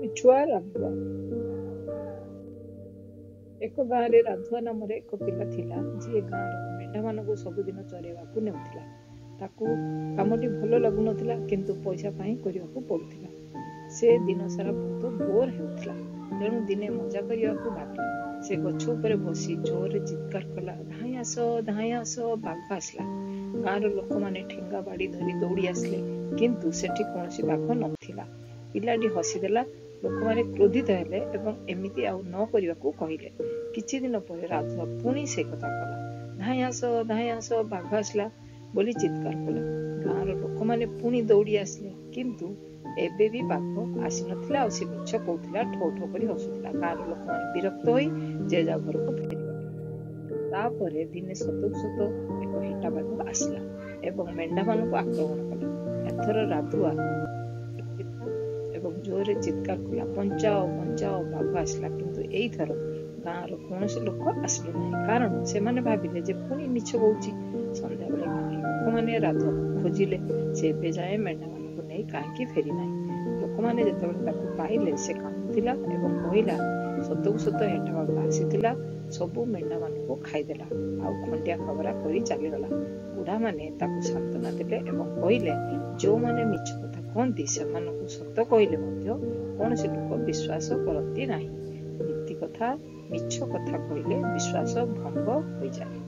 ମିଛୁଆ ରାଧୁଆ। ଏକ ଗାଁରେ ରାଧୁଆ ନାମରେ ଏକ ପିଲା ଥିଲା, ଯିଏ ଗାଁର ମେଣ୍ଢାମାନଙ୍କୁ ସବୁଦିନ ଚରେଇବାକୁ ନେଉଥିଲା। ତାକୁ କାମଟି ଭଲ ଲାଗୁନଥିଲା, କିନ୍ତୁ ପଇସା ପାଇଁ କରିବାକୁ ପଡୁଥିଲା। ସେ ଦିନ ସାରା ବହୁତ ବୋର ହେଉଥିଲା। ତେଣୁ ଦିନେ ମଜା କରିବାକୁ ଭାବିଲା। ସେ ଗଛ ଉପରେ ବସି ଜୋରରେ ଚିତ୍କାର କଲା, ଧାଇଁ ଆସ, ବାଘ ଆସିଲା। ଗାଁର ଲୋକମାନେ ଠେଙ୍ଗା ବାଡ଼ି ଧରି ଦୌଡ଼ି ଆସିଲେ, କିନ୍ତୁ ସେଠି କୌଣସି ବାଘ ନଥିଲା। ପିଲାଟି ହସିଦେଲା। ଲୋକମାନେ କ୍ରୋଧିତ ହେଲେ ଏବଂ ଏମିତି ଆଉ ନ କରିବାକୁ କହିଲେ। କିଛି ଦିନ ପରେ ରାଧୁଆ ପୁଣି ସେ କଥା କଲା, ଧାଇଁ ଆସ, ବାଘ ଆସିଲା ବୋଲି ଚିତ୍କାର କଲା। ଗାଁର ଲୋକମାନେ ପୁଣି ଦୌଡ଼ି ଆସିଲେ, କିନ୍ତୁ ଏବେ ବି ବାଘ ଆସିନଥିଲା ଆଉ ସେ ମିଛ କହୁଥିଲା, ଠୋ ଠୋ କରି ହସୁଥିଲା। ଗାଁର ଲୋକମାନେ ବିରକ୍ତ ହୋଇ ଯେ ଯାହା ଘରକୁ ଫେରିଗଲେ। ତାପରେ ଦିନେ ସତକୁ ସତ ଏକ ହେଟା ବାଘ ଆସିଲା ଏବଂ ମେଣ୍ଢାମାନଙ୍କୁ ଆକ୍ରମଣ କଲା। ଏଥର ରାଧୁଆ ଏବଂ ଜୋରରେ ଚିତ୍କାର କଲା, ବଞ୍ଚାଅ, ବାଘ ଆସିଲା। କିନ୍ତୁ ଏଇଥର ଗାଁର କୌଣସି ଲୋକ ଆସିଲେ ନାହିଁ, କାରଣ ସେମାନେ ଭାବିଲେ ଯେ ପୁଣି ମିଛ କହୁଛି। ସନ୍ଧ୍ୟାବେଳେ ଗାଁର ଲୋକମାନେ ରାଧୁଆକୁ ଖୋଜିଲେ। ସେ ଏବେ ଯାଏ ମେଣ୍ଢାମାନଙ୍କୁ ନେଇ କାହିଁକି ଫେରି ନାହିଁ। ଲୋକମାନେ ଯେତେବେଳେ ତାକୁ ପାଇଲେ, ସେ କାନ୍ଦୁଥିଲା ଏବଂ କହିଲା, ସତକୁ ସତ ହେଟା ବାଘ ଆସିଥିଲା, ସବୁ ମେଣ୍ଢାମାନଙ୍କୁ ଖାଇଦେଲା ଆଉ ଖଣ୍ଡିଆ ଖାବରା କରି ଚାଲିଗଲା। ବୁଢ଼ାମାନେ ତାକୁ ସାନ୍ତ୍ୱନା ଦେଲେ ଏବଂ କହିଲେ, ଯେଉଁମାନେ ମିଛ କଥା କହନ୍ତି ସେମାନଙ୍କୁ ସତ କହିଲେ ମଧ୍ୟ କୌଣସି ଲୋକ ବିଶ୍ୱାସ କରନ୍ତି ନାହିଁ। ନୀତି କଥା, ମିଛ କଥା କହିଲେ ବିଶ୍ୱାସ ଭଙ୍ଗ ହୋଇଯାଏ।